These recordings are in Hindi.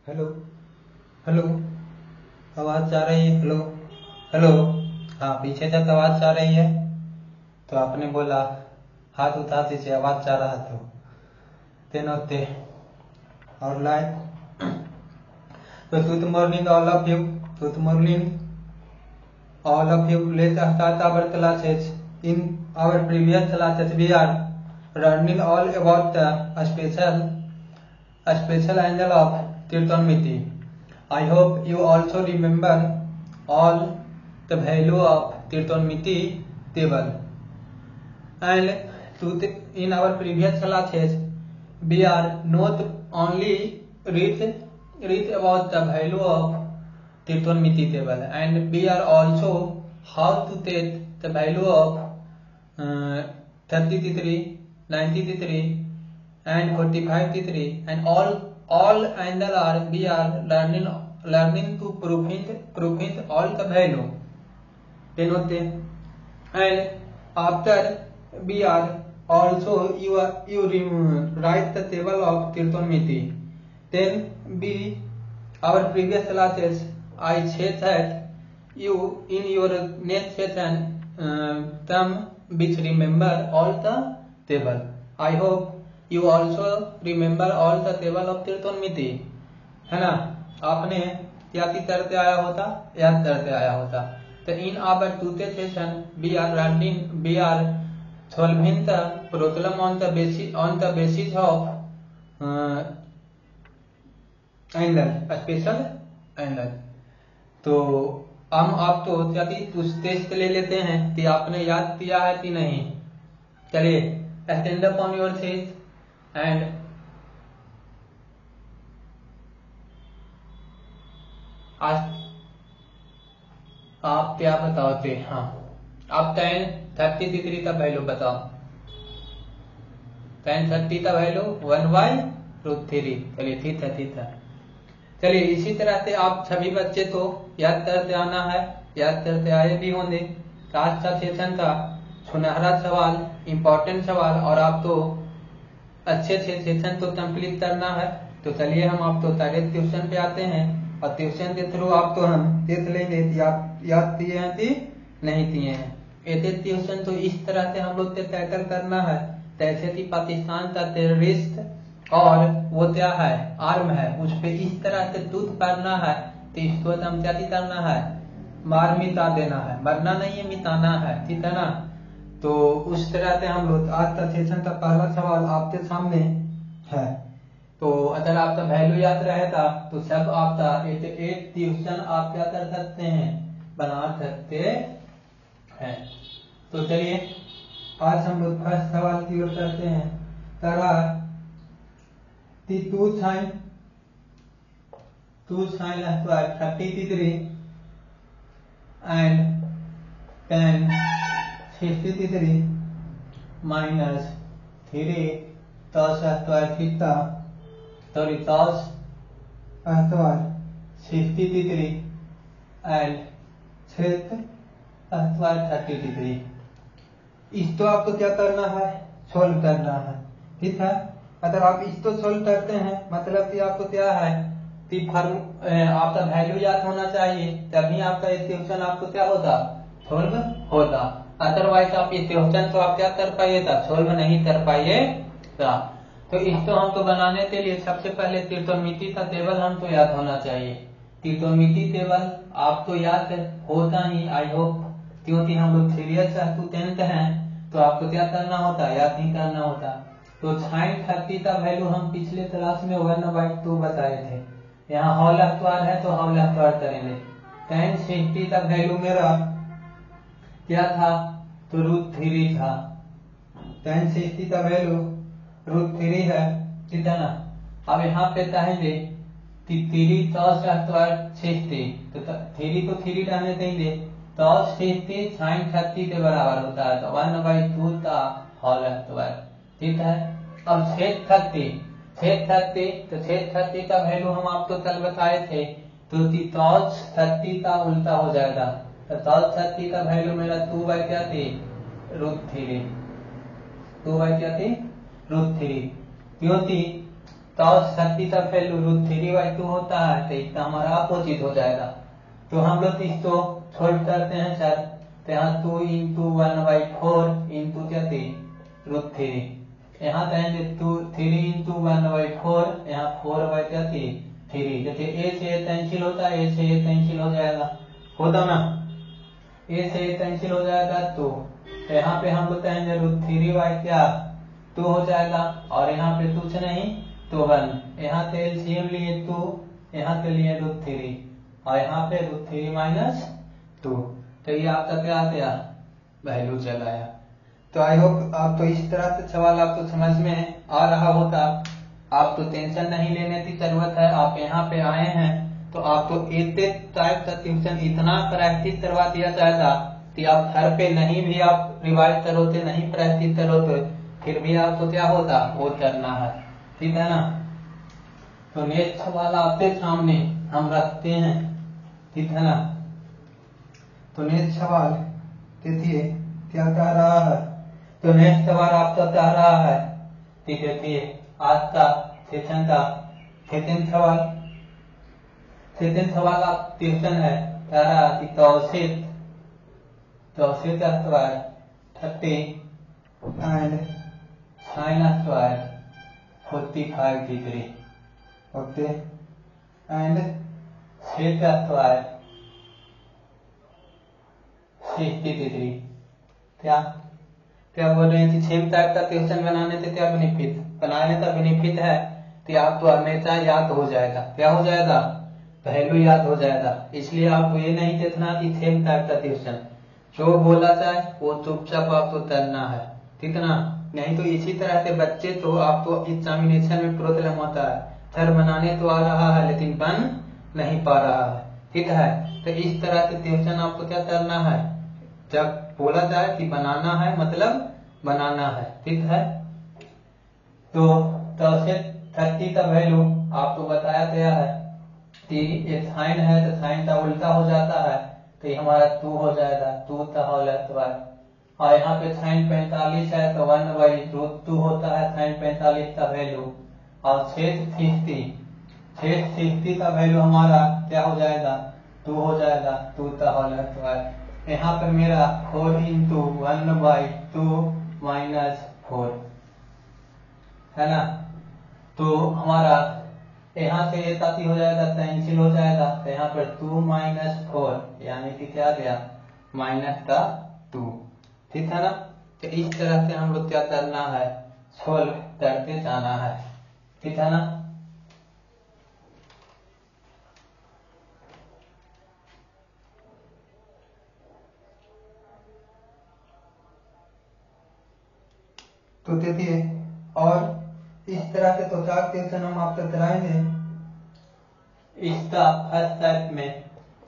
हेलो हेलो, आवाज़ जा रही है? हेलो हेलो, हाँ पीछे तक आवाज़ जा रही है। तो आपने बोला हाथ उठा दीजिए, आवाज़ जा रहा तो तेनोते और लाइक। तो good morning all of you, good morning all of you. Let's start our classes. In our previous classes we are learning all about the special angle of trigonometry. I hope you also remember all the value of trigonometry table. And in our previous classes we are not only read about the value of trigonometry table, and we are also how to take the value of 33, 93 and 45 degree, and all angle are we are learning to proving all the value. And after we are also you write the table of trigonometry. Then we our previous classes I said that you in your next session term which remember all the table. I hope you also remember all the table of trigonometry, है ना? आपने याद करते आया होता। तो in our today session we are solving the problem on the basis of angle, special angle. तो हम आप तो उस टेस्ट ले लेते हैं कि आपने याद किया है कि नहीं। चलिए stand up on your seat and आज आप क्या बताओगे? हाँ आप 10 30 का वैल्यू बताओ। 10 30 का वैल्यू 1/√3। चलिए ठीक है। चलिए इसी तरह से आप सभी बच्चे तो याद करते आए भी होंगे। आज का सेशन का सुनहरा सवाल, इम्पोर्टेंट सवाल, और आप तो अच्छे से सेशन तो कंप्लीट करना है। तो चलिए हम आप तो डायरेक्ट ट्यूशन पे आते हैं, और ट्यूशन के थ्रू आप तो हम देख लेंगे याद किए हैं कि नहीं किए हैं। ऐसे ट्यूशन तो इस तरह से हम लोग से टैकल करना है जैसे कि पाकिस्तान का टेररिस्ट और वो क्या है आर्म है, उस पे इस तरह से टूट पड़ना है। तो इसको हम क्या करना है, मार मिटा देना है, मरना नहीं है मिटाना है, ठीक है ना? तो उस तरह से हम लोग आज का सेशन का पहला सवाल आपके सामने है। तो अगर आपका वैल्यू याद रहेगा तो सब आपका एक ट्यूशन आप क्या कर सकते हैं, बना सकते हैं। तो चलिए आज हम लोग फर्स्ट सवाल की ओर करते हैं। तारा 2 sin square 30 degree and tan 60 degree minus 3 cos square theta, sorry cos square 60 degree and sec square 30 degree। इसको आपको क्या करना है, सोल्व करना है, ठीक है? अगर आप इसको सोल्व करते हैं मतलब कि आपको क्या है कि आपका वैल्यू याद होना चाहिए, तभी आपका इक्वेशन आपको क्या होता, सोल्व होता। अदरवाइज आप इक्वेशन तो आप क्या कर पाइएगा, सोल्व नहीं कर पाइएगा। तो इसको हमको बनाने के लिए सबसे पहले त्रिकोणमिति का टेबल हमको याद होना चाहिए। त्रिकोणमिति टेबल आपको याद होता ही, आई होप, क्योंकि हम लोग सीरियस स्टूडेंट हैं तो आपको क्या करना होता, याद नहीं करना होता। तो sin 30 का वैल्यू हम पिछले क्लास में 1/2 बताए थे। यहाँ होल स्क्वायर है तो होल स्क्वायर करेंगे। tan 60 का वैल्यू मेरा क्या था, तो √3 था। tan 60 का वैल्यू √3 है, ठीक है ना? अब यहाँ पे कहेंगे कि 3 cos स्क्वायर 60, तो 3 को 3 रहने देंगे, cos 60 sin 30 के बराबर होता है, तो 1/2 का होल स्क्वायर, ठीक है? अब sec 30 तो sec 30 का वैल्यू हम आपको कल बताए थे, तो cos 30 का उल्टा हो जाएगा। तो cos 30 का वैल्यू मेरा 2/√3, 2/√3, क्योंकि cos 30 का वैल्यू √3/2 होता है, तो इसका हमारा अपोजिट हो जाएगा। तो हम लोग इसको सॉल्व करते हैं सर, तो यहाँ 2 × 1/4 इंटू क्या थी √3, यहाँ कहेंगे 3 × 1/4, यहाँ 4/3, जैसे ए से ए कैंसिल होता है, ए से ए कैंसिल हो जाएगा, होता ना, ए से ए कैंसिल हो जाएगा, तो यहाँ पे हम लोग कहेंगे √3/2 हो जाएगा, और यहाँ पे कुछ नहीं तो 1, यहाँ से एलसीएम लिए 2, यहाँ से लिए √3, और यहाँ पे √3 - 2, तो ये आपका क्या आ गया वैल्यू चला आया। तो आई होप आप तो इस तरह से सवाल आपको समझ में आ रहा होगा, आप तो टेंशन नहीं लेने की जरूरत है। आप यहाँ पे आए हैं तो आपको इतने टाइप का ट्यूशन इतना प्रैक्टिस करवा दिया जाएगा कि आप घर पे नहीं भी आप रिवाइज करोगे, नहीं प्रैक्टिस करोगे, फिर भी आपको क्या होगा वो करना है, ठीक है ना। तो नेक्स्ट सवाल आपके सामने हम रखते हैं, ठीक है ना। तो नेक्स्ट सवाल देखिए क्या कह रहा है। तो नेक्स्ट सवाल आपका कह रहा है, ठीक है, देखिए आज का सेशन का सेकंड सवाल आप ट्यूशन है, कह रहा कि तौसीत square 30 and sin square 45 degree okay, and sec square 60 degree. क्या बोल रहे हैं कि सेम टाइप का क्वेश्चन बनाने से क्या बेनिफिट, बनाने का बेनिफिट है कि आपको हमेशा याद हो जाएगा, क्या हो जाएगा वैल्यू याद हो जाएगा। इसलिए आपको ये नहीं देखना कि सेम टाइप का क्वेश्चन जो बोला जाए वो चुपचाप आपको करना है, ठीक है ना। नहीं तो इसी तरह से बच्चे तो आपको एग्जामिनेशन में प्रॉब्लम होता है, सर बनाने तो आ रहा है लेकिन बन नहीं पा रहा है, ठीक है। तो इस तरह से क्वेश्चन आपको क्या करना है, जब बोला जाए कि बनाना है मतलब बनाना है, ठीक है। तो 30 का वैल्यू आपको बताया गया है कि ये साइन है तो साइन का उल्टा हो जाता है, तो ये हमारा 2 हो जाएगा, 2 का होल स्क्वायर, और यहाँ पे साइन 45 है तो 1/√2 होता है साइन 45 का वैल्यू, और शेष 60 का वैल्यू हमारा क्या हो जाएगा 2 हो जाएगा, 2 का होल स्क्वायर। यहाँ पर मेरा 4 × 1/2 - 4 है ना। तो हमारा यहाँ से ये ताती हो जाएगा, कैंसिल हो जाएगा, तो यहाँ पर 2 - 4 यानी कि क्या गया -2, ठीक है ना। तो इस तरह से हम लोग क्या करना है, सोल्व करते जाना है, ठीक है ना। तो देखिए, और इस तरह के तो चार क्वेश्चन हम आपको कराएंगे। इसका फर्स्ट टाइप में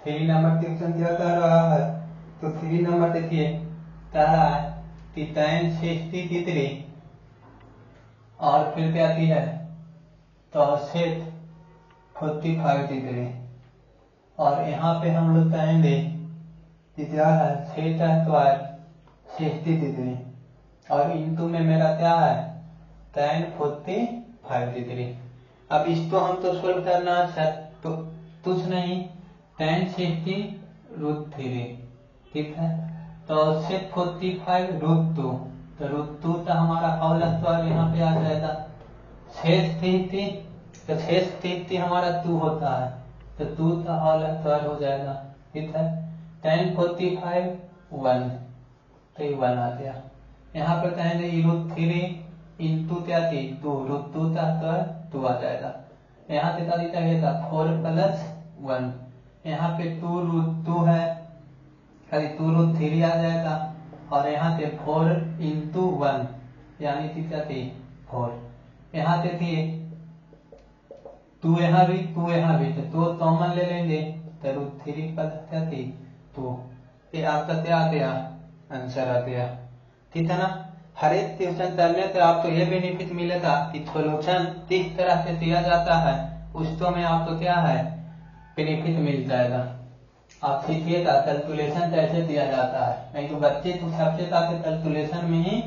3 नंबर क्वेश्चन क्या कर रहा है, तो 3 नंबर देखिए कह रहा है कि tan 60 डिग्री और फिर क्या की है तो sec 45 डिग्री, और यहाँ पे हम लोग कहेंगे कि क्या है sec स्क्वायर 60 डिग्री, और इंटू में मेरा क्या है tan 45 डिग्री। अब इसको हम तो सोल्व करना है तो कुछ नहीं, tan 60 √3, ठीक है, तो sec 45 √2, तो √2 का हमारा होल स्क्वायर यहाँ पे आ जाएगा, शेष 30 तो शेष 30 हमारा 2 होता है, तो 2 का होल स्क्वायर हो जाएगा, ठीक है। tan 45 1, तो ये 1 आ गया। यहाँ पर कहेंगे √3 इंटू क्या थी 2, √2 का स्क्वायर 2 आ जाएगा। यहाँ से क्या चाहिए था 4 + 1, यहाँ पे 2 √2 है, खाली 2 √3 आ जाएगा, और यहाँ से 4 × 1 यानी कि क्या थी 4, यहाँ से थी 2 यहाँ भी 2 यहाँ भी, तो 2 कॉमन ले लेंगे तो √3 का क्या थी 2, ये आपका क्या आ गया आंसर आ गया, ठीक है ना। हर एक क्वेश्चन करने से आपको ये बेनिफिट मिलेगा कि सोल्यूशन किस तरह से दिया जाता है उसको में आपको क्या है बेनिफिट मिल जाएगा। आप सीखिएगा कैलकुलेशन कैसे दिया जाता है, नहीं तो बच्चे तो सबसे ज्यादा कैलकुलेशन में ही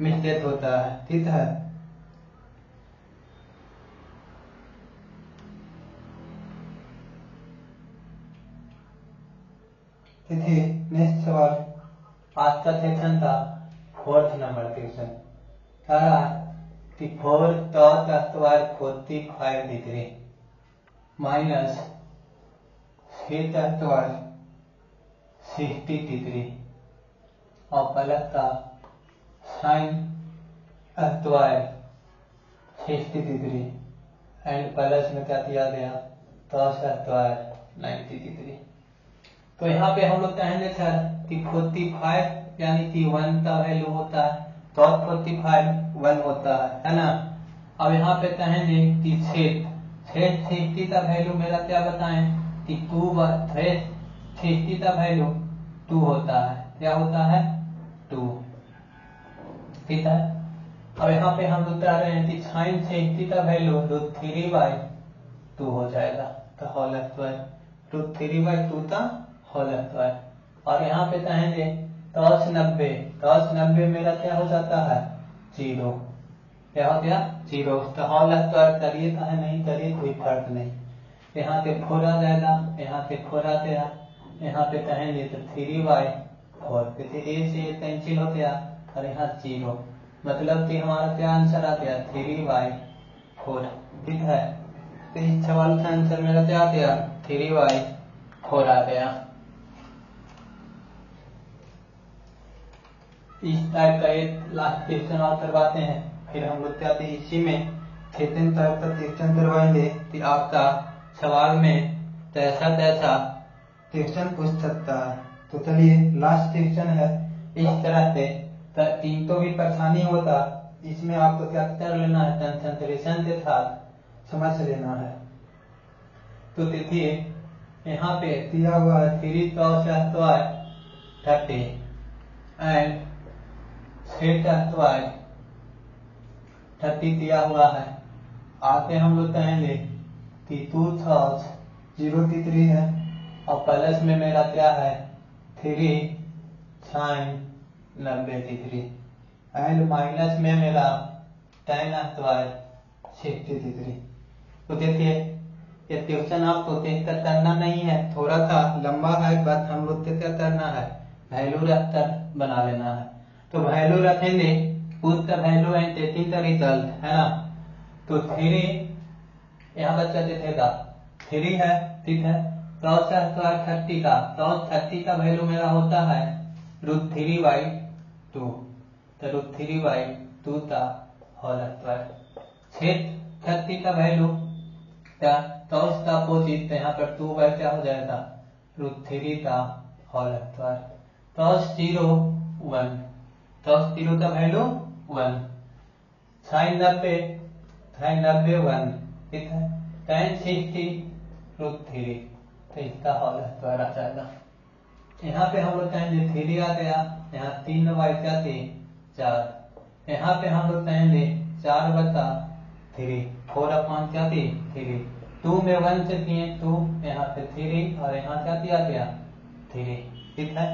मिस्टेक होता है, ठीक है। तिथि नेक्स्ट सवाल आज का सेक्शन था 4th नंबर क्वेश्चन। कह रहा कि 4 square 45 degree minus 6 square 60 degree और प्लस का sine square 60 degree and plus में क्या दिया गया cos स्क्वायर 90 डिग्री। तो यहाँ पे हम लोग कहेंगे सर कि 45 यानी कि 1 का वैल्यू होता है, cos 45 1 होता है ना। अब यहाँ पे कहेंगे कि छेद 60 का वैल्यू मेरा क्या बताएं कि 60 का वैल्यू 2 होता है। क्या होता है 2, ठीक है। अब यहाँ पे हम लोग कह रहे हैं कि साइन 60 का वैल्यू √3/2 हो जाएगा तो होल स्क्वायर √3/2 का होल स्क्वायर। और यहाँ पे कहेंगे cos 90 मेरा क्या हो जाता है 0। क्या हो गया 0। तो होल स्क्वायर करिए चाहे नहीं करिए कोई फर्क नहीं। यहाँ पे 4 आ जाएगा, यहाँ पे 4 आ गया, यहाँ पे कहेंगे तो 3/4 क्योंकि a से ये कैंसिल हो गया और यहाँ 0, मतलब कि हमारा क्या आंसर आ गया 3/4, ठीक है। तो इस सवाल का आंसर मेरा क्या आ गया 3/4 आ गया। इस टाइप का एक लास्ट क्वेश्चन और करवाते हैं, फिर हम लोग क्या इसी में 7 टाइप का क्वेश्चन करवाएंगे कि आपका सवाल में तैसा क्वेश्चन पूछ सकता है। तो चलिए लास्ट क्वेश्चन है इस तरह से। तीन तो भी परेशानी होता, इसमें आपको क्या कर लेना है कंसंट्रेशन के साथ समझ लेना है। तो देखिए यहाँ पे दिया हुआ है 3 cos स्क्वायर 30 एंड 6 स्क्वायर 30 दिया हुआ है। आगे हम लोग कहेंगे कि 2 cos 0 डिग्री है और प्लस में मेरा क्या है 3 sin 90 डिग्री एंड माइनस में मेरा tan स्क्वायर 60 डिग्री। तो देखिए ये क्वेश्चन आपको देखकर करना नहीं है, थोड़ा सा लंबा है, बस हम लोग को क्या करना है वैल्यू रखकर बना लेना है। तो वैल्यू रखेंगे put the value and taking the result है ना। तो 3 यहाँ बच्चा देखेगा 3 है, ठीक है। cos स्क्वायर 30 का cos 30 का वैल्यू मेरा होता है √3/2 तो √3/2 का होल स्क्वायर। छेद 30 का वैल्यू क्या cos का अपोजिट, तो यहाँ पर 2 क्या हो जाएगा √3 का होल स्क्वायर। cos 0 1, cos 0 का वैल्यू 1, sin 90 1, ठीक है। tan 60 √3 तो इसका होल स्क्वायर आ जाएगा। यहाँ पे हम लोग कहेंगे 3 आ गया, यहाँ 3/4, यहाँ पे हम लोग कहेंगे 4/3, 4/3, 2 में 1 से किए 2, यहाँ पे 3 और यहाँ क्या दिया गया 3, ठीक है।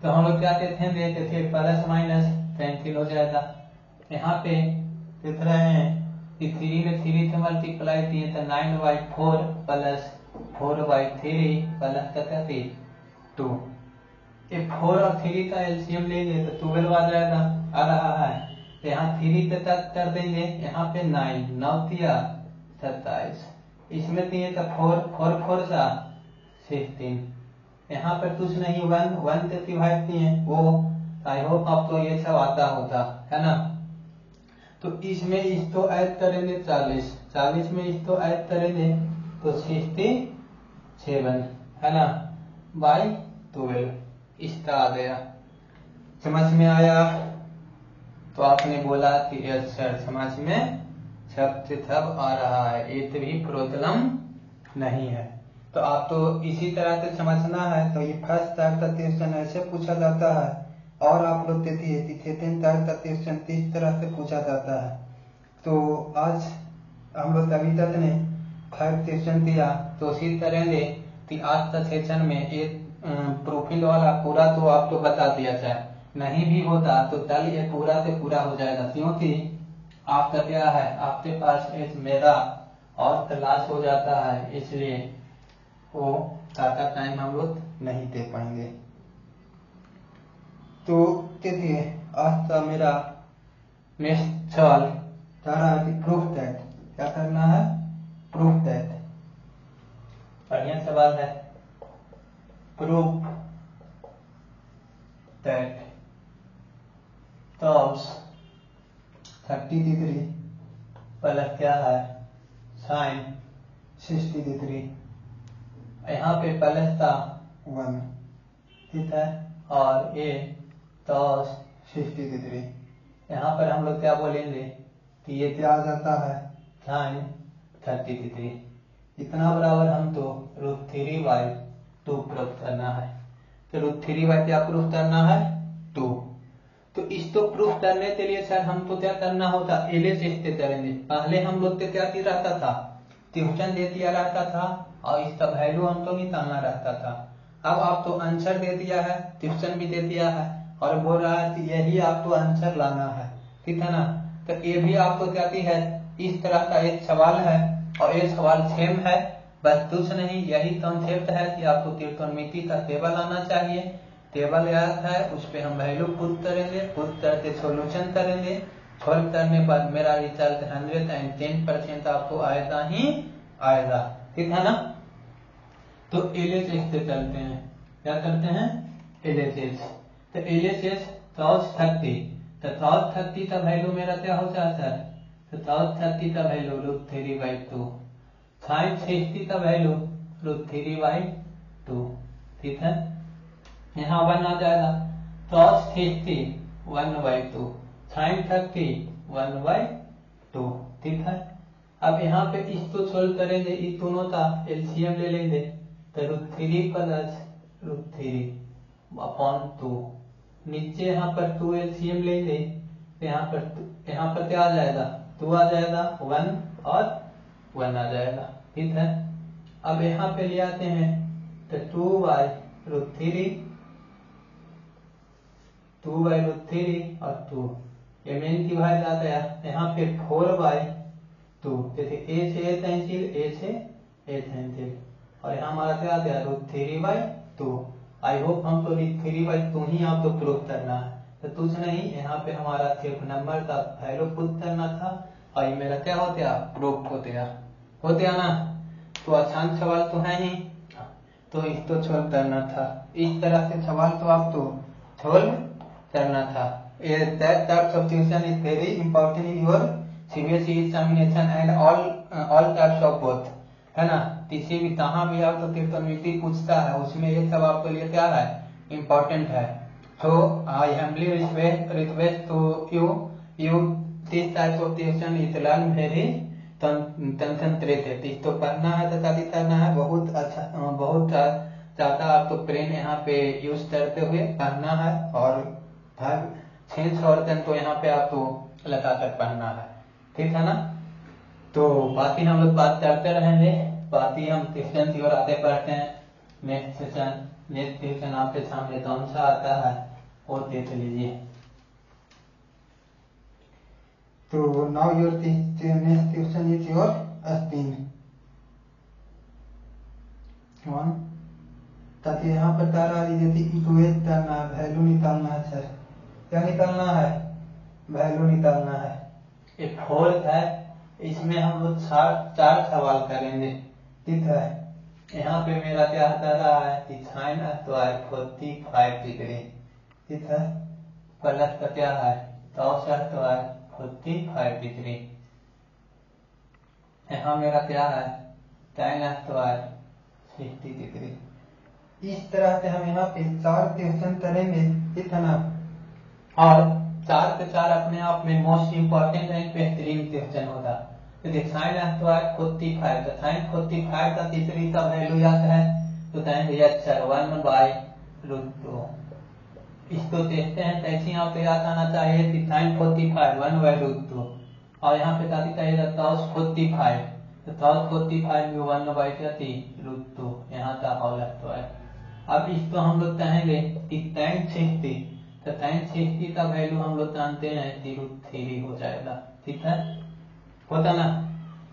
तो हम लोग क्या कहते हैं देखिए प्लस माइनस कैंसिल हो जाएगा। यहाँ पे देख रहे हैं कि 3 में 3 से मल्टीप्लाई किए तो 9/4 प्लस 4/3 प्लस क्या 2। ये 4 और 3 का एलसीएम लेंगे तो 12 आ जाएगा, आ रहा है। तो यहाँ 3 के तक कर देंगे, यहाँ पे 9 दिया 27, इसमें दिए तो 4 सा 16, यहाँ पर कुछ नहीं 1 से डिवाइड किए वो। आई होप आपको ये सब आता होता है ना। तो इसमें इसको ऐड करेंगे 40 में इसको ऐड करेंगे तो 67 है ना बाई 12, इसका आ गया। समझ में आया? तो आपने बोला कि यस सर समझ में सब से सब आ रहा है, ये भी प्रॉब्लम नहीं है। तो आप तो इसी तरह से समझना है। तो ये फर्स्ट टाइप का क्वेश्चन ऐसे पूछा जाता है और आप लोग देखिए कि सेकंड टाइप का क्वेश्चन किस तरह से पूछा जाता है। तो आज हम लोग अभी तक ने 5 क्वेश्चन किया, तो उसी करेंगे कि आज का सेशन में एक प्रोफाइल वाला पूरा तो आपको बता दिया जाए, नहीं भी होता तो कल ये पूरा से पूरा हो जाएगा, क्योंकि आपका क्या है आपके पास एक मेरा और क्लास हो जाता है, इसलिए वो ज़्यादा टाइम हम लोग नहीं दे पाएंगे। तो देखिए आज का मेरा नेक्स्ट सवाल प्रूफ दैट, क्या करना है, प्रूफ दैट। बढ़िया सवाल है, proof that cos 30 degree plus क्या है sin 60 डिग्री, यहाँ पे प्लस था 1, ठीक है, और ये cos 60 डिग्री, यहाँ पर हम लोग क्या बोलेंगे कि ये क्या आ जाता है sin 30 डिग्री। इतना बराबर हम तो √3/2 प्रूफ करना है। तो √3/2 क्या प्रूफ करना है 2। तो इसको प्रूफ करने के लिए सर हमको क्या करना होता, LHS से करेंगे। पहले हम लोग को क्या रहता था, ट्यूशन दे दिया रहता था और इसका वैल्यू हमको निकालना रहता था। अब आप तो आंसर दे दिया है, ट्यूशन भी दे दिया है और बोल रहा है कि यही आपको आंसर लाना है, ठीक है ना। तो ये भी आपको क्या है, इस तरह का एक सवाल है और ये सवाल सेम है, बस कुछ नहीं, यही कॉन्सेप्ट है कि आपको त्रिकोणमिति का टेबल आना चाहिए। टेबल याद है, उस पर हम वैल्यू पुट करेंगे, पुट करके सॉल्यूशन करेंगे, सॉल्व करने के बाद मेरा रिजल्ट 110% आपको आएगा ही आएगा, ठीक है ना। तो LHS से चलते हैं, क्या करते हैं LHS। तो LHS cos 30, तो cos 30 का वैल्यू मेरा क्या हो जाता है, तो cos 30 का वैल्यू √3/2, sin 60 का वैल्यू √3/2, ठीक है। यहाँ 1 आ जाएगा, cos 60 1/2, sin 30 1/2, ठीक है। अब यहाँ पे इसको सोल्व करेंगे, इस दोनों का LCM ले लेंगे, तो √3 + √3/2, नीचे यहाँ पर 2 LCM लेंगे, तो यहाँ पर क्या आ जाएगा 2 आ जाएगा, 1 और 1 आ जाएगा, ठीक है। अब यहाँ पे ले आते हैं, तो 2/√3 और 2, ये मेन की भाई जाता है, यहाँ पे 4/2, जैसे A से A कैंसिल, A से A कैंसिल, और यहाँ हमारा क्या आता है √3/2। आई होप हमको √3/2 ही आपको प्रूफ करना है, तो कुछ नहीं, यहाँ पे हमारा सिर्फ नंबर का वैल्यू पुट करना था और ये मेरा क्या होता है प्रूफ होते ना। तो आसान सवाल तो है ही, तो इसको सॉल्व करना था, इस तरह से सवाल तो आपको सॉल्व करना था। That type of tuition is very important in your CBSE examination and all types of both, है ना। किसी भी कहाँ भी आप तो त्रिकोणमिति पूछता है, उसमें ये सब आपके लिए क्या है इम्पोर्टेंट है। So I humbly request to you this type of tuition is learn very concentrated। तो पढ़ना है तो कभी करना है बहुत अच्छा, बहुत ज्यादा आपको ब्रेन यहाँ पे यूज करते हुए पढ़ना है, और हर सेंस ऑर्गन तो यहाँ पे आपको लगाकर पढ़ना है, ठीक है ना। तो बाकी हम लोग बात करते रहेंगे, बाकी हम ट्यूशन की ओर आते पढ़ते हैं। नेक्स्ट ट्यूशन आपके सामने कौन सा आता है वो देख लीजिए। तो now your next tuition is your spin 1, ताकि यहाँ पर क्या रहा है, इक्वेट करना है, वैल्यू निकालना है सर, क्या निकालना है वैल्यू निकालना है। एक फोर्थ है, इसमें हम लोग 4 सवाल करेंगे, ठीक है। यहाँ पे मेरा क्या कर रहा है कि sin 45 डिग्री, ठीक है, प्लस का क्या है cos 45 डिग्री, यहाँ मेरा क्या है tan 60 डिग्री। इस तरह से हम यहाँ पे 4 क्वेश्चन करेंगे, ठीक है ना, और 4 के 4 अपने आप में मोस्ट इम्पोर्टेंट एंड बेहतरीन क्वेश्चन होगा। तो sin 45, तो sin 45 का तीसरी का वैल्यू याद है, तो देंगे 1/√2। इसको देखते हैं कैसे यहाँ पे याद आना चाहिए कि sin 45 1/√2, और यहाँ पे काफी कहेगा cos 45, तो cos 45 में 1/√2, यहाँ का होल स्क्वायर। अब इसको हम लोग कहेंगे कि tan 60, तो tan 60 का वैल्यू हम लोग जानते हैं √3 हो जाएगा, ठीक है, होता ना।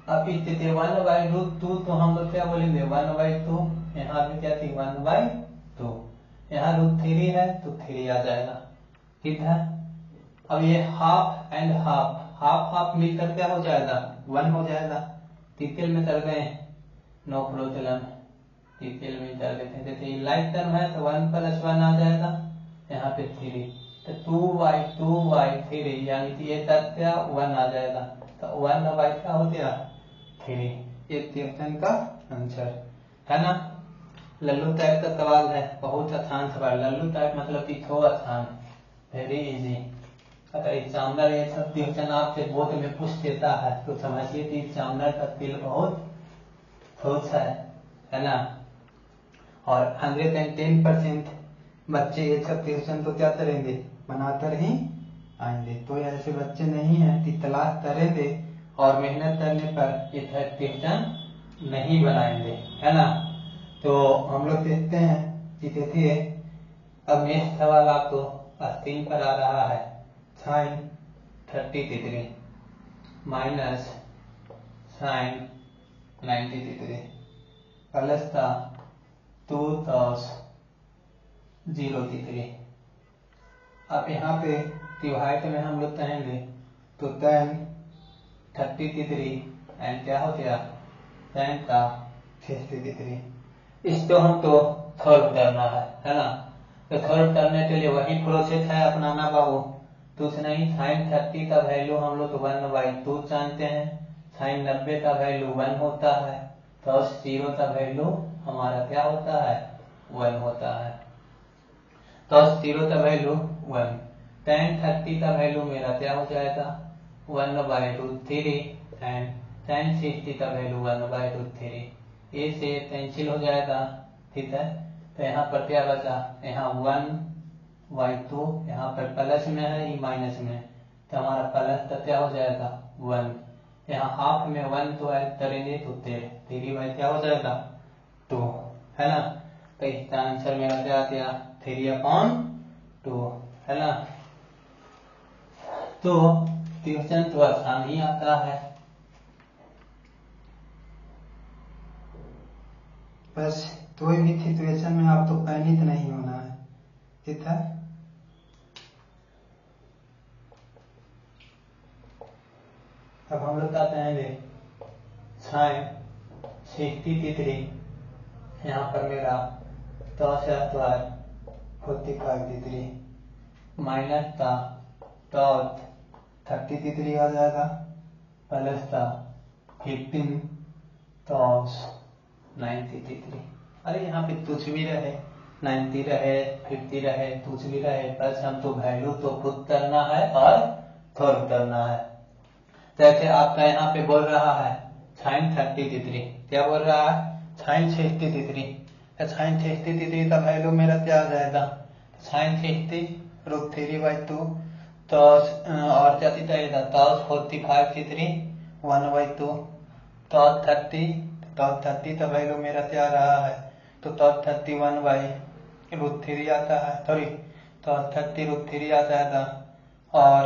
अब स्थिति 1/√2 तो हम लोग क्या बोलेंगे 1/2, यहाँ पे क्या थी 1/2, यहाँ √3 है तो 3 आ जाएगा, ठीक है। अब ये half and half, half half मिलकर क्या हो जाएगा 1 हो जाएगा। तीतिल में चल गए, नो प्रॉब्लम, तीतिल में चल गए थे। जैसे लाइक टर्म है तो 1 + 1 आ जाएगा, यहाँ पे 3 तो 2/3 यानी कि ये तथ्य 1 आ जाएगा, तो 1/, क्या हो गया 3। ये क्वेश्चन का आंसर है ना। लल्लू टाइप का सवाल है, बहुत आसान सवाल। लल्लू टाइप मतलब कि थोड़ा आसान, वेरी इजी। अगर एग्जामिनर ये सब क्वेश्चन आपसे बोर्ड में पूछ देता है तो समझिए कि एग्जामिनर का दिल बहुत खुश है ना। और 110% बच्चे ये सब क्वेश्चन तो क्या करेंगे बनाकर ही आएंगे। तो ऐसे बच्चे नहीं है कि तलाश करेंगे और मेहनत करने पर ये क्वेश्चन नहीं बनाएंगे, है ना। तो हम लोग देखते हैं कि देखिए अब नेक्स्ट सवाल आपको स्क्रीन पर आ रहा है। sin 30° माइनस sin 90° प्लस का 2 cos 0°। अब यहाँ पे डिवाइड में हम लोग कहेंगे तो tan 30° एंड क्या हो गया tan का 60°। इसको हमको सॉल्व करना है ना। तो सॉल्व करने के लिए वही प्रोसेस है अपनाना बाबू, कुछ नहीं। sin 30 का वैल्यू हम लोग 1/2 जानते हैं, sin 90 का वैल्यू 1 होता है, cos 0 का वैल्यू हमारा क्या होता है 1 होता है, cos 0 का वैल्यू 1। tan 30 का वैल्यू मेरा क्या हो जाएगा 1/√3 एंड tan 60 का वैल्यू 1/√3। ए से कैंसिल हो जाएगा, ठीक है। तो यहाँ पर क्या बचा, यहाँ 1/2, यहाँ पर प्लस में है ये माइनस में, तो हमारा प्लस का क्या हो जाएगा 1। यहाँ हाफ में 1 तो ऐड करेंगे तो 3 क्या हो जाएगा 2, है ना। तो इसका आंसर मेरा क्या आ गया 3/2, है ना। तो क्वेश्चन तो आसान ही आता है, बस कोई भी सिचुएशन में आपको पैनिक नहीं होना है, ठीक है। अब हम लोग कहते हैं sin 60°, यहाँ पर मेरा 10/45° माइनस का cos 30° आ जाएगा, प्लस का 15 cos 90°। अरे यहाँ पे कुछ भी रहे, 90 रहे 50 रहे कुछ भी रहे, बस हम तो वैल्यू तो खुद करना है और सॉल्व करना है। जैसे आपका यहाँ पे बोल रहा है sin 30°, क्या बोल रहा है sin 60°। sin 60° का वैल्यू मेरा क्या आ जाएगा sin 60 √3/2 तो और क्या जाएगा cos 45° 1/2 cos 30 का वैल्यू मेरा क्या आ रहा है तो cos 30 1/√3 आता है, सॉरी cos 30 √3 आ जाएगा और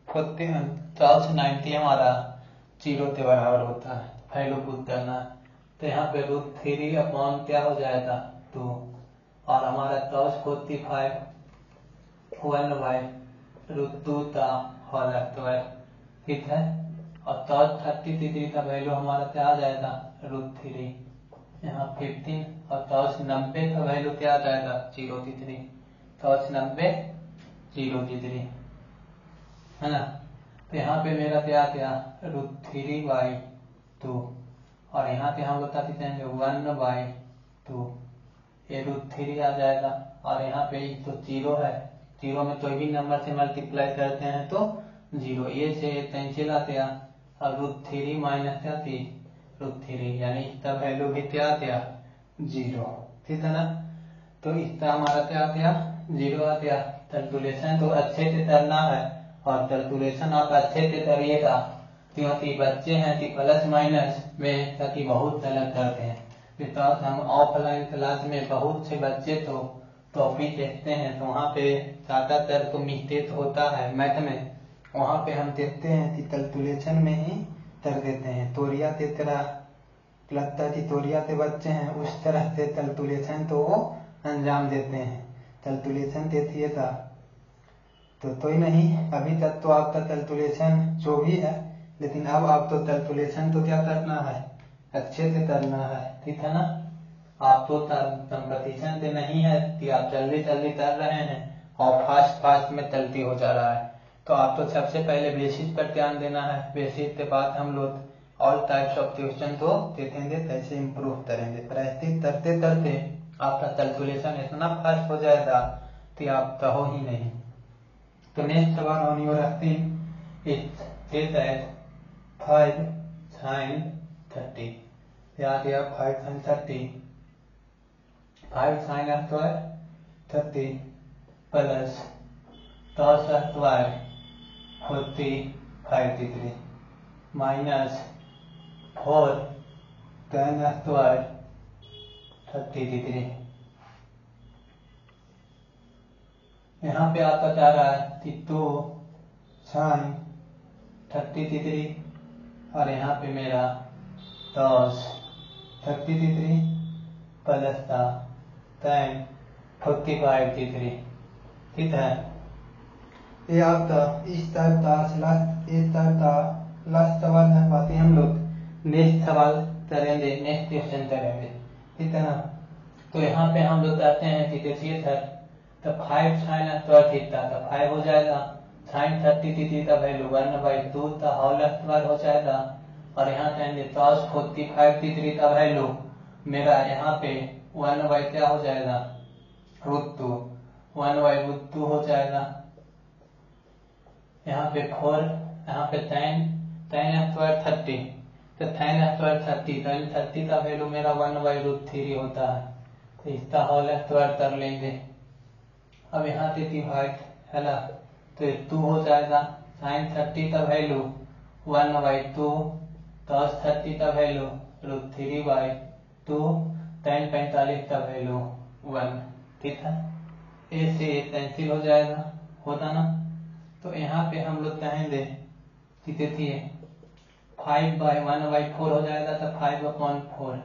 cos 90 हमारा 0 के बराबर होता है, वैल्यू पुट करना है। तो यहाँ पे √3 अपॉन क्या हो जाएगा 2 और हमारा cos 45 1/√2 का होल स्क्वायर, ठीक है। और cos 30° का वैल्यू हमारा क्या आ जाएगा √3, यहाँ 15 और cos 90 का वैल्यू क्या आ जाएगा 0°, cos 90 0°, है ना। तो यहाँ पे मेरा क्या क्या √3/2 और यहाँ पे हम बता देते हैं 1/2, ये √3 आ जाएगा और यहाँ पे तो 0 है, 0 में कोई भी नंबर से मल्टीप्लाई करते हैं तो 0, ये से कैंसिल आ गया और √3 माइनस क्या थी √3 यानी इसका वैल्यू भी क्या आ गया 0, ठीक है ना। तो इसका हमारा क्या आ गया 0 आ गया। कैलकुलेशन तो अच्छे से करना है और कैलकुलेशन आप अच्छे से करिएगा, क्योंकि बच्चे हैं कि प्लस माइनस में ताकि बहुत गलत करते हैं। बिकॉज हम ऑफलाइन क्लास में बहुत से बच्चे तो टॉपिक देखते हैं तो वहाँ पे ज्यादातर तो मिस्टेक होता है मैथ में, वहाँ पे हम देखते हैं कि कैलकुलेशन में ही तर देते हैं। तोरिया ते तरह लगता कि तोरिया ते बच्चे हैं, उस तरह से कैलकुलेशन तो वो अंजाम देते हैं। कैलकुलेशन देती है तो ही नहीं, अभी तक तो आपका कैलकुलेशन जो भी है, लेकिन अब आपको कैलकुलेशन तो क्या करना है, अच्छे से करना है, ठीक है ना। आप तो कंपटीशन से नहीं है कि आप जल्दी जल्दी कर रहे हैं और फास्ट में चलती हो जा रहा है। तो आप तो सबसे पहले बेसिस पर ध्यान देना है। बेसिस के बाद हम लोग ऑल टाइप्स ऑफ क्वेश्चन को देखेंगे, कैसे इम्प्रूव करेंगे। प्रैक्टिस करते करते आपका कैलकुलेशन इतना फास्ट हो जाएगा कि आप कहो ही नहीं। तो नेक्स्ट सवाल on your screen it says that 5 sin 30। याद दिया 5 sin 30, 5 sin square 30 plus 10 square 45 degree minus 4 tan square 30 degree. यहाँ पे आपका क्या रहा है कि 2 sin 30 डिग्री और यहाँ पे मेरा 10 30 डिग्री प्लस था tan 45 डिग्री, ठीक है। ये आपका इस टाइप का लास्ट सवाल है। बाकी हम लोग नेक्स्ट सवाल करेंगे, नेक्स्ट क्वेश्चन करेंगे, ठीक है ना। तो यहाँ पे हम लोग कहते हैं कि देखिए सर, तो 5 sin स्क्वायर थीटा तो 5 हो जाएगा, sin 30 डिग्री का वैल्यू 1/2 का होल स्क्वायर हो जाएगा, और यहाँ कहेंगे cos 45 डिग्री का वैल्यू मेरा यहाँ पे 1/ क्या हो जाएगा, √2, 1/√2 हो जाएगा। यहाँ पे 4, यहाँ पे tan स्क्वायर 30, तो tan स्क्वायर 30 का वैल्यू मेरा 1/√3 होता है, तो इसका होल स्क्वायर कर लेंगे। अब यहाँ से डिवाइड है ना, तो 2 हो जाएगा। sin 30 का वैल्यू 1/2, cos 30 का वैल्यू √3/2, tan 45 का वैल्यू 1, ठीक है। ए से ए कैंसिल हो जाएगा, होता ना। तो यहाँ पे हम लोग कहेंगे कि देखिए 5/1/4 हो जाएगा, तो 5/4,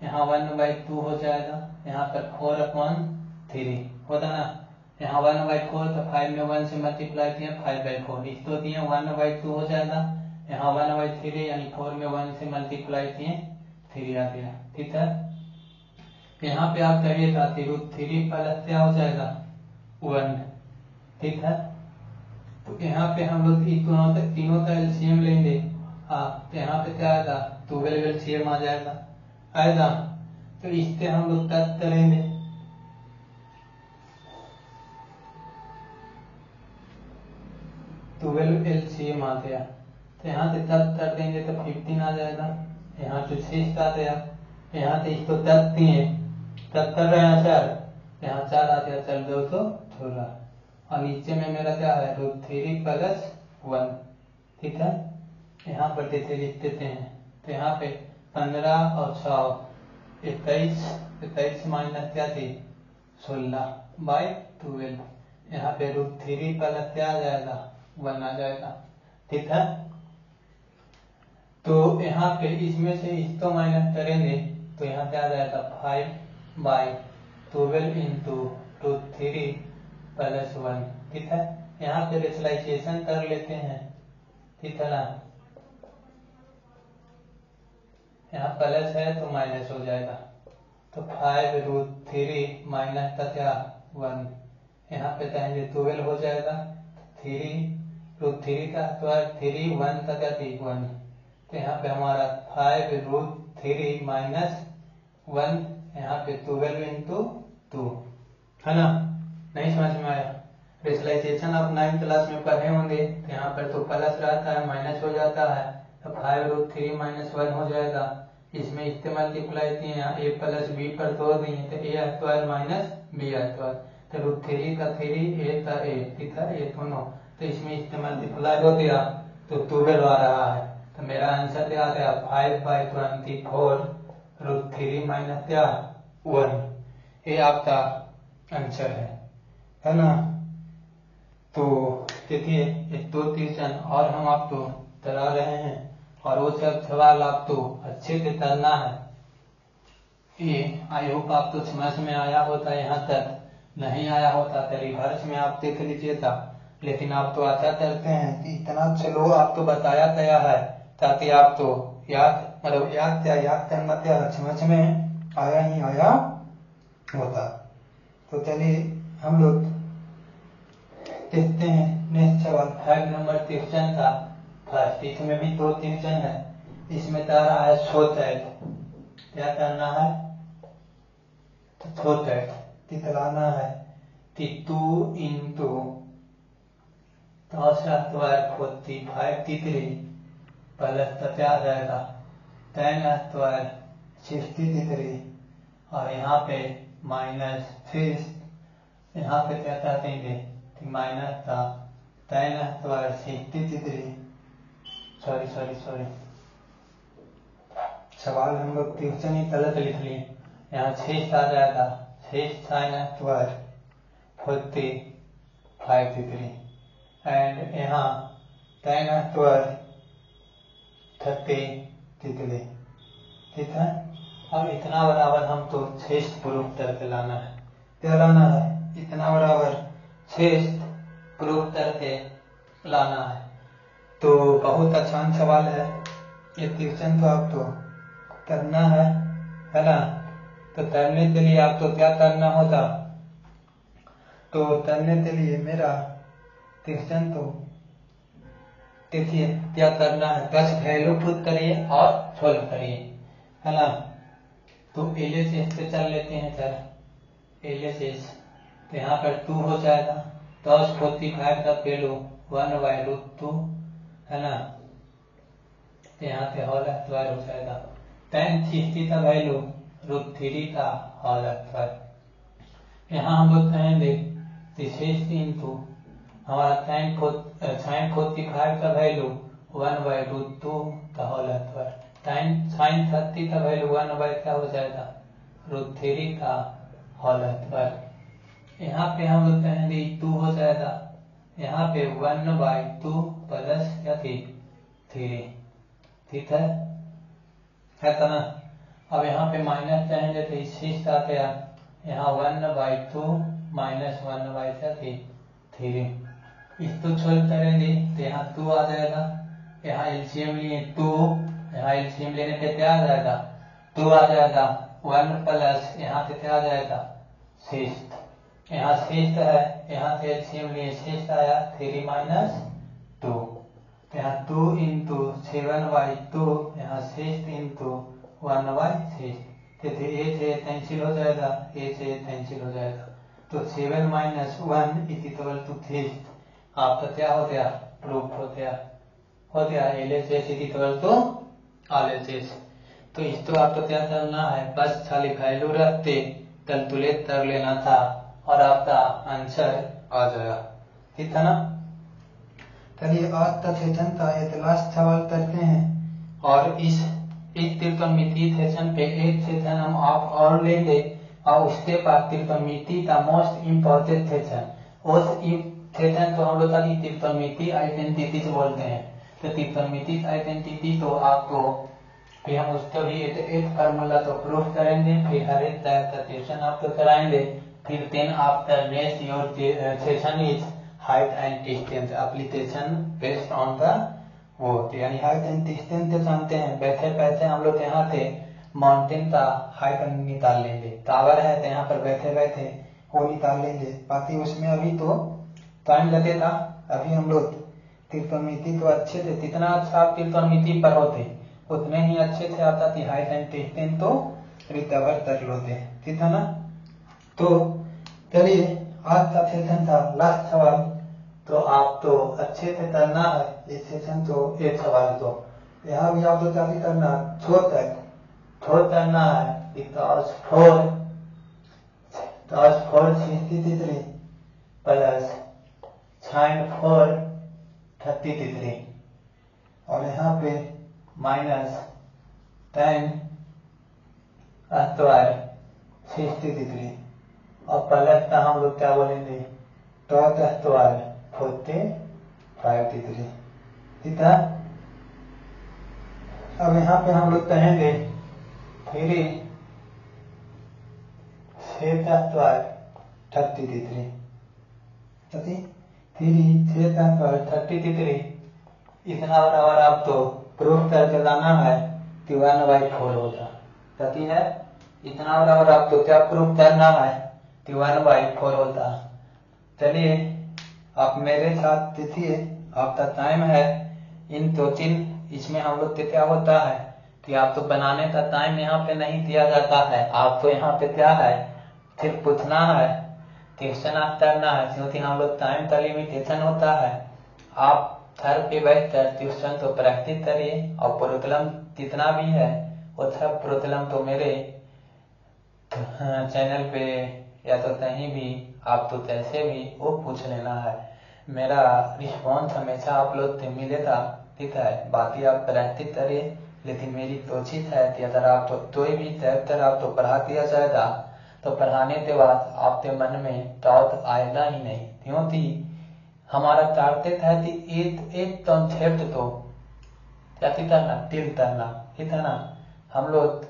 यहाँ 1/2 हो जाएगा, यहाँ पर 4/3 होता ना। यहाँ 1/4 तो 5 में 1 से मल्टीप्लाई किया 5/4, इसको दिए 1/2 हो जाएगा, यहाँ 1/3 यानी 4 में 1 से मल्टीप्लाई किए 3 आ गया, ठीक है। यहाँ पे आप कहिए था √3 प्लस क्या हो जाएगा 1, ठीक है। तो यहाँ पे हम लोग तीनों का एलसीएम लेंगे। तो यहाँ पे क्या आएगा, 12 एलसीएम आ आएगा। तो इससे हम लोग तक करेंगे, तो 12 एलसीएम आ गया, तो यहाँ से तक कर देंगे तो 15 आ जाएगा। यहाँ से 6 आ गया, यहाँ से इसको तक कर रहे हैं 4, यहाँ 4 आ गया, चल 2 तो 16, और नीचे में मेरा क्या है √3 प्लस 1, ठीक है। यहाँ पर जैसे लिख देते हैं, तो यहाँ पे 15 और 6 21 माइनस क्या थी 16/12, यहाँ पे √3 प्लस क्या आ जाएगा 1 आ जाएगा, ठीक है। तो यहाँ पे इसमें से इसको माइनस करेंगे तो यहाँ क्या आ जाएगा 5/12 इंटू √3 प्लस 1, ठीक है। यहाँ पे रेशनलाइजेशन कर लेते हैं, ठीक है ना। यहाँ प्लस है तो माइनस हो जाएगा, तो 5√3 माइनस का क्या 1, यहाँ पे कहेंगे 12 हो जाएगा, 3√3 का स्क्वायर 3, 1 का क्या 1, तो यहाँ पे हमारा 5√3 माइनस 1, यहाँ पे 12 इंटू 2, है ना। नहीं समझ में आया। रेशनलाइजेशन आप 9th क्लास में पढ़े होंगे, तो यहाँ पर तो प्लस रहता है माइनस हो जाता है, तो 5√3 माइनस 1 हो जाएगा। इसमें इससे मल्टीप्लाई किए, यहाँ a प्लस b पर तोड़ दिए तो a square minus b square, तो √3 का 3, a का a, ठीक है, ये दोनों, तो इसमें इससे मल्टीप्लाई हो गया तो 12 आ रहा है। तो मेरा आंसर क्या आ गया 5/24 √3 माइनस क्या 1, ये आपका आंसर है ना। तो देखिए एक 2 क्वेश्चन और हम आपको करा रहे हैं, और वो सब सवाल आपको अच्छे से करना है। ये आई होप आपको समझ में आया होता, यहाँ तक नहीं आया होता तो रिवर्स में आप देख लीजिए था। लेकिन आप तो आशा करते हैं कि इतना चलो आपको बताया गया है ताकि आप तो याद करना समझ में आया ही आया होता। तो चलिए हम लोग देखते हैं नेक्स्ट सवाल। फैक्ट नंबर 53 था फर्स्ट, इसमें भी 2 क्वेश्चन है। इसमें कह रहा है सो दैट, क्या करना है? सो दैट तितलाना है कि 2 into 10⁻45 तितली प्लस क्या आ जाएगा 10⁻60 तितली, और यहाँ पे माइनस फिर यहाँ पे क्या कर देंगे कि माइनस का 10⁻60 तितली, सॉरी सवाल हम लोग ट्यूशन ही गलत लिख लिए। यहाँ 6 आ जाएगा 6sin⁻45 तितली एंड यहाँ 10⁻30 तितली, ठीक है। अब इतना बराबर हम तो 6 प्रूफ करके लाना है। क्या लाना है? इतना बराबर 6 प्रूफ करके लाना है। तो बहुत आसान सवाल है ये क्वेश्चन, तो आपको करना है ना। तो करने के लिए आपको क्या करना होगा? तो करने के लिए मेरा क्वेश्चन तो देखिए क्या करना है, 10 वैल्यू पुट करिए और सोल्व करिए, है ना। तो LHS पे चल लेते हैं सर। LHS तो यहाँ पर 2 हो जाएगा, 1045 का वैल्यू 1/√2, है ना। तो यहाँ पे होल स्क्वायर हो जाएगा। 1060 का वैल्यू √3 का होल स्क्वायर। यहाँ हम लोग कहेंगे 6 इंटू हमारा sin45 का वैल्यू 1/√2 का होल स्क्वायर, sin30 का वैल्यू 1/ क्या हो जाएगा √3 का होल स्क्वायर। यहाँ पे हम लोग कहेंगे 2 हो जाएगा, यहाँ पे 1/2 प्लस 3, ठीक है तो ना। अब यहाँ पे माइनस कहेंगे तो 6 आ गया, यहाँ 1/2 माइनस 1/3, इसको सोल्व करेंगे तो यहाँ 2 आ जाएगा। यहाँ एलसीएम लिए 2, यहाँ एलसीएम लेने पे क्या आ जाएगा 2 आ जाएगा, 1 प्लस यहाँ पे क्या आ जाएगा 6, यहाँ 6 है, यहाँ से एलसीएम लिए 6 आया 3 - 2, तो यहाँ 2 into 7/2, यहाँ 6 into 1/6, तो ए से कैंसिल हो जाएगा, ए से कैंसिल हो जाएगा। तो 7 - 1 = 3, आपका क्या हो गया प्रूफ हो गया LHS = RHS। तो इसको आपको क्या करना है, बस खाली वैल्यू रखते कैलकुलेट कर लेना था और आपका आंसर आ जाएगा, ठीक है ना। चलिए आज का सेशन का एक लास्ट सवाल करते हैं, और इस त्रिकोणमिति सेशन पे एक सेशन हम आप और लेंगे, और उसके बाद त्रिकोणमिति का मोस्ट इम्पोर्टेंट सेशन, उस सेशन को हम लोग त्रिकोणमिति आइडेंटिटीज बोलते हैं। तो त्रिकोणमिति आइडेंटिटी तो आपको फिर हम उसको भी एक फार्मूला तो प्रूफ करेंगे, फिर हर एक टाइप का सेशन आपको कराएंगे। फिर then after next your session is height and distance application based on the वो, यानी हाइट एंड डिस्टेंस तो जानते हैं। बैठे हम लोग यहाँ से माउंटेन का हाइट निकाल लेंगे, टावर है तो यहाँ पर बैठे वो निकाल लेंगे। बाकी उसमें अभी तो टाइम लगेगा। अभी हम लोग त्रिकोणमिति तो अच्छे से, जितना अच्छा आप त्रिकोणमिति पर होते उतने ही अच्छे से आता कि हाइट एंड डिस्टेंस तो रिकवर कर लोगे, ठीक है ना। तो चलिए आज का सेशन था लास्ट सवाल, तो आप तो अच्छे से करना है ये सेशन। तो एक सवाल तो यहाँ भी आप लोग क्या करना, छोड़ करना है, बिकॉज 463 प्लस sin433, और यहाँ पे -10⁻63 और प्लस का हम लोग क्या बोलेंगे 45 डिग्री, ठीक है। अब यहाँ पे हम लोग कहेंगे 3 6 33 33 इतना बराबर आप तो प्रूफ करके लाना है कि 1/4 होता कति है। इतना बराबर आप तो क्या प्रूफ करना है कि 1/4 होता। चलिए आप मेरे साथ देखिए, आपका टाइम है इन दो तीन, इसमें हम लोग के क्या होता है कि आप तो बनाने का टाइम यहाँ पे नहीं दिया जाता है। आप तो यहाँ पे क्या है सिर्फ पूछना है, क्वेश्चन आप करना है, क्योंकि हम लोग टाइम का लिमिटेशन होता है। आप घर पे बैठकर ट्यूशन तो प्रैक्टिस करिए और प्रोग्राम जितना भी है वो सब प्रोग्राम तो मेरे चैनल पे या तो कहीं भी आप तो कैसे भी वो पूछ लेना है। मेरा रिस्पॉन्स हमेशा आप लोग से मिलेगा, ठीक है। बाकी आप प्रैक्टिस करिए, लेकिन मेरी कोशिश है कि अगर आप तो कोई भी चैप्टर आप तो पढ़ा दिया जाएगा तो पढ़ाने के बाद आपके मन में डाउट आएगा ही नहीं, क्योंकि हमारा टारगेट है कि एक कॉन्सेप्ट तो क्या करना दिल करना, ठीक है ना। हम लोग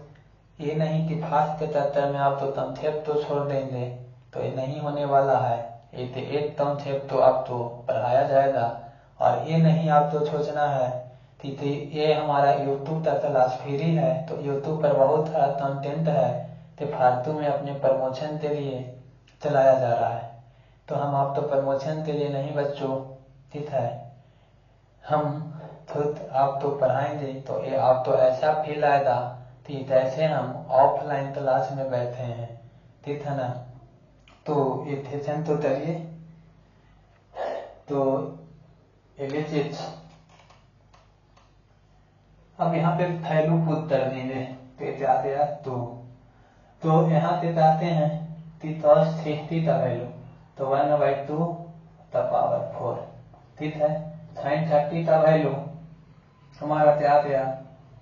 ये नहीं कि फास्ट के चैप्टर में आप तो कॉन्सेप्ट तो छोड़ देंगे, तो ये नहीं होने वाला है। एक कॉन्सेप्ट तो आप तो पढ़ाया जाएगा, और ये नहीं आप तो सोचना है कि ये हमारा यूट्यूब का क्लास फ्री है तो यूट्यूब पर बहुत सारा कंटेंट है तो फालतू में अपने प्रमोशन के लिए चलाया जा रहा है। तो हम आप तो प्रमोशन के लिए नहीं बच्चों, ठीक है। हम खुद आप तो पढ़ाएंगे तो ये आप तो ऐसा फील आएगा कि जैसे हम ऑफलाइन क्लास में बैठे हैं, ठीक है ना। तो ये सेशन तो करिए। तो ये चीज अब यहाँ पे वैल्यू पुट कर देंगे तो जाते हैं तो यहाँ पे जाते हैं कि cos 60 का वैल्यू तो 1/2 द पावर 4, ठीक है। sin 30 का वैल्यू हमारा क्या गया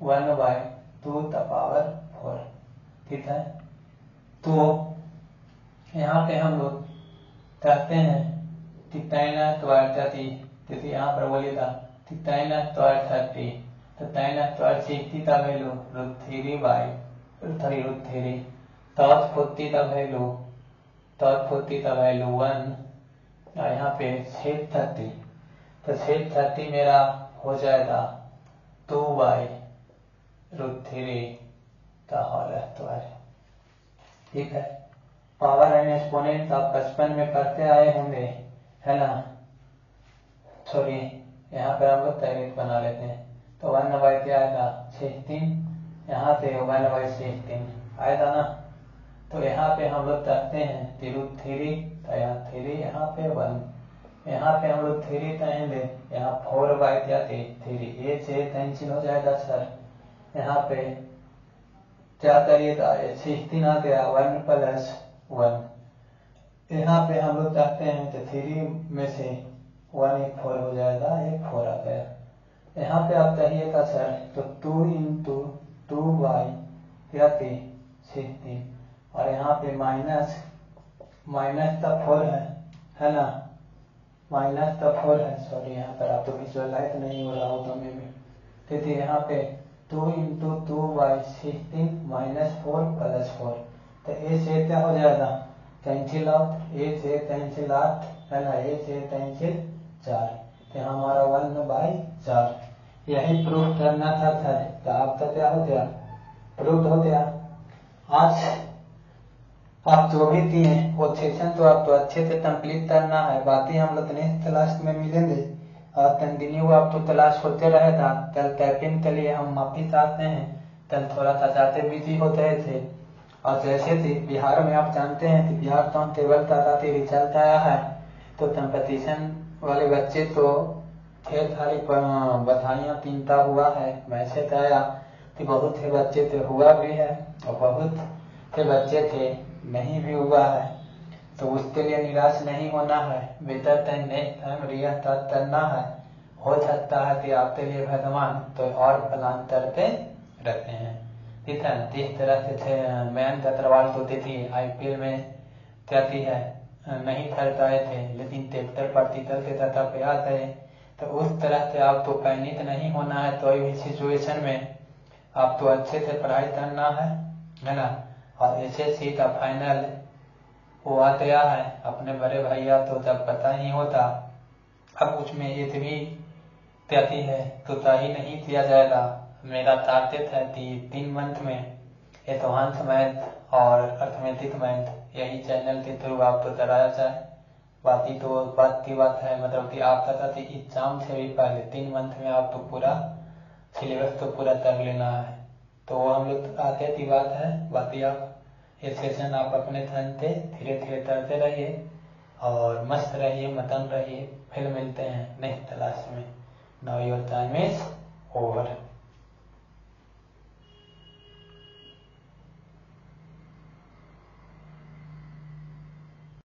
1/2 द पावर 4, ठीक है। तो यहाँ पे हम लोग कहते हैं कि tan स्क्वायर 30, जैसे यहाँ पर बोलेगा कि tan स्क्वायर 30 तो tan स्क्वायर 60 का वैल्यू √3/3 cos 40 का वैल्यू 1 और यहाँ पे sec 30 तो sec 30 मेरा हो जाएगा 2/√3 का होल स्क्वायर, ठीक है। पावर एंड एक्सपोनेंट आप बचपन में करते आए होंगे, है ना। सॉरी यहाँ पे हम लोग डायरेक्ट बना लेते हैं तो 1 क्या आएगा 16, यहाँ पे 1/16 आएगा ना। तो यहाँ पे हम लोग करते हैं √3 तो यहाँ 3 यहाँ पे 1, यहाँ पे हम लोग 3 कहेंगे, यहाँ 4/3 ये से कैंसिल हो जाएगा सर। यहाँ पे क्या करिएगा 16 आ गया 1 + 1, यहाँ पे हम लोग चाहते हैं तो 3 में से 1 एक 4 हो जाएगा, एक 4 आ गया। यहाँ पे आप कहिएगा सर तो 2 × 2/16 और यहाँ पे माइनस का 4 है ना, माइनस का 4 है। सॉरी यहाँ पर आप तो विजुअलाइज नहीं हो रहा होगा में भी, क्योंकि यहाँ पे 2 × 2/16 -4 + 4 तो ए से क्या हो जाएगा कैंसिल आउट, ए से कैंसिल आउट, है ना, ए से कैंसिल 4 तो हमारा 1/4 यही प्रूफ करना था सर। तो आपका क्या हो गया प्रूफ हो गया। आज आप जो भी दिए वो सेशन तो आप तो अच्छे से कंप्लीट करना है। बाकी हम लोग नेक्स्ट क्लास में मिलेंगे और कंटिन्यू आप तो क्लास होते रहेगा। कल कैप्टन के लिए हम माफी चाहते हैं, कल थोड़ा सा ज्यादा बिजी होते थे। और जैसे कि बिहार में आप जानते हैं कि बिहार कांस्टेबल का काफी रिजल्ट आया है, तो कंपटीशन वाले बच्चे तो ढेर सारी बधाइयां चिंता हुआ है। मैसेज आया कि बहुत से बच्चे थे हुआ भी है और बहुत से बच्चे थे नहीं भी हुआ है, तो उसके लिए निराश नहीं होना है। Better time next time real करना है। हो सकता है कि आपके लिए भगवान तो और प्लान करते रहते हैं, ठीक है। जिस तरह से मयंक अग्रवाल तो देखिए IPL में कहती है नहीं कर पाए थे, लेकिन 73% के सतह पे आ गए। तो उस तरह से आप तो पैनिक नहीं होना है कोई भी सिचुएशन में। आप तो अच्छे से पढ़ाई करना है ना। और SSC का फाइनल वो आ गया है, अपने बड़े भैया तो जब पता ही होता, अब उसमें इतनी त्यागी है तो ही नहीं किया जाएगा। मेरा टारगेट है कि 3 मंथ में एडवांस मैथ और अर्थमेटिक मैथ यही चैनल के थ्रू आपको कराया जाए। बाकी तो बात की बात है, मतलब कि आप पता थी एग्जाम से भी पहले 3 मंथ में आपको पूरा सिलेबस तो पूरा कर लेना है। तो वो हम लोग आगे की बात है। बाकी आप ये सेशन आप अपने ध्यान से धीरे धीरे करते रहिए और मस्त रहिए, मगन रहिए। फिर मिलते हैं नेक्स्ट क्लास में। Now your time is over.